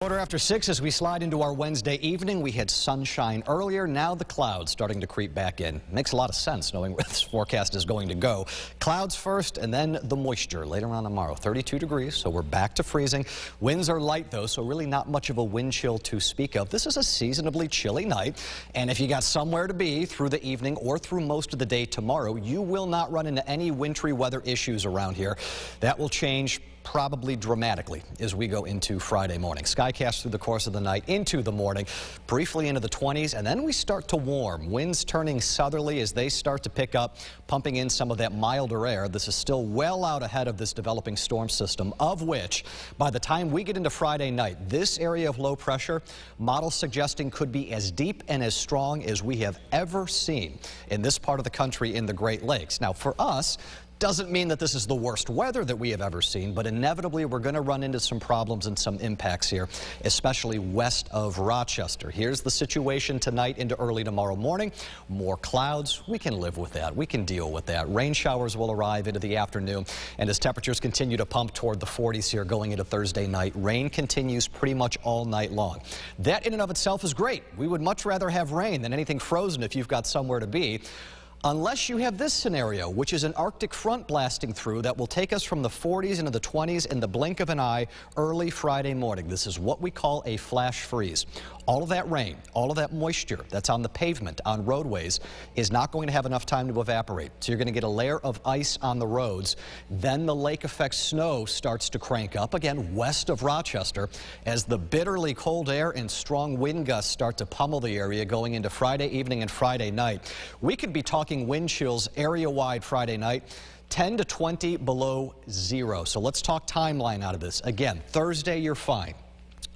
Quarter after 6 as we slide into our Wednesday evening. We had sunshine earlier. Now the clouds starting to creep back in. Makes a lot of sense knowing where this forecast is going to go. Clouds first and then the moisture later on tomorrow. 32 degrees, so we're back to freezing. Winds are light though, so really not much of a wind chill to speak of. This is a seasonably chilly night, and if you got somewhere to be through the evening or through most of the day tomorrow, you will not run into any wintry weather issues around here. That will change probably dramatically as we go into Friday morning. Skycast through the course of the night into the morning, briefly into the 20s, and then we start to warm. Winds turning southerly as they start to pick up, pumping in some of that milder air. This is still well out ahead of this developing storm system, of which by the time we get into Friday night, this area of low pressure, models suggesting could be as deep and as strong as we have ever seen in this part of the country in the Great Lakes. Now for us, doesn't mean that this is the worst weather that we have ever seen, but inevitably we're going to run into some problems and some impacts here, especially west of Rochester. Here's the situation tonight into early tomorrow morning. More clouds. We can live with that. We can deal with that. Rain showers will arrive into the afternoon, and as temperatures continue to pump toward the 40s here going into Thursday night, rain continues pretty much all night long. That in and of itself is great. We would much rather have rain than anything frozen if you've got somewhere to be. Unless you have this scenario, which is an Arctic front blasting through that will take us from the 40s into the 20s in the blink of an eye early Friday morning. This is what we call a flash freeze. All of that rain, all of that moisture that's on the pavement, on roadways, is not going to have enough time to evaporate. So you're going to get a layer of ice on the roads. Then the lake effect snow starts to crank up again west of Rochester as the bitterly cold air and strong wind gusts start to pummel the area going into Friday evening and Friday night. We could be talking wind chills area-wide Friday night, 10 to 20 below zero. So let's talk timeline out of this. Again, Thursday, you're fine.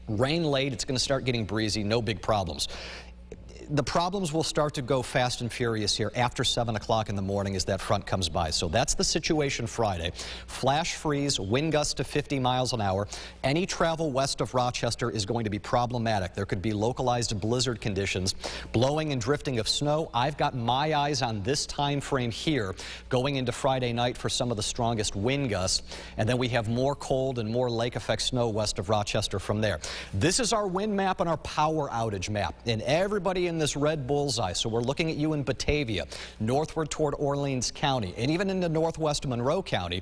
Rain late, it's going to start getting breezy, no big problems. The problems will start to go fast and furious here after 7 o'clock in the morning as that front comes by. So that's the situation Friday. Flash freeze, wind gusts to 50 miles an hour. Any travel west of Rochester is going to be problematic. There could be localized blizzard conditions, blowing and drifting of snow. I've got my eyes on this time frame here going into Friday night for some of the strongest wind gusts. And then we have more cold and more lake effect snow west of Rochester from there. This is our wind map and our power outage map. And everybody in this red bullseye, so we're looking at you in Batavia, northward toward Orleans County, and even into northwest Monroe County.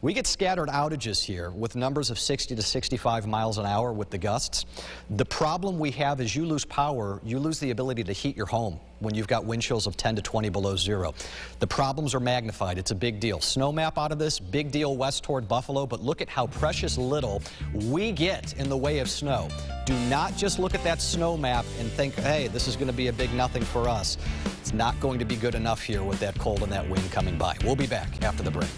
We get scattered outages here with numbers of 60 to 65 miles an hour with the gusts. The problem we have is you lose power, you lose the ability to heat your home when you've got wind chills of 10 to 20 below zero. The problems are magnified. It's a big deal. Snow map out of this, big deal west toward Buffalo, but look at how precious little we get in the way of snow. Do not just look at that snow map and think, hey, this is going to be a big nothing for us. It's not going to be good enough here with that cold and that wind coming by. We'll be back after the break.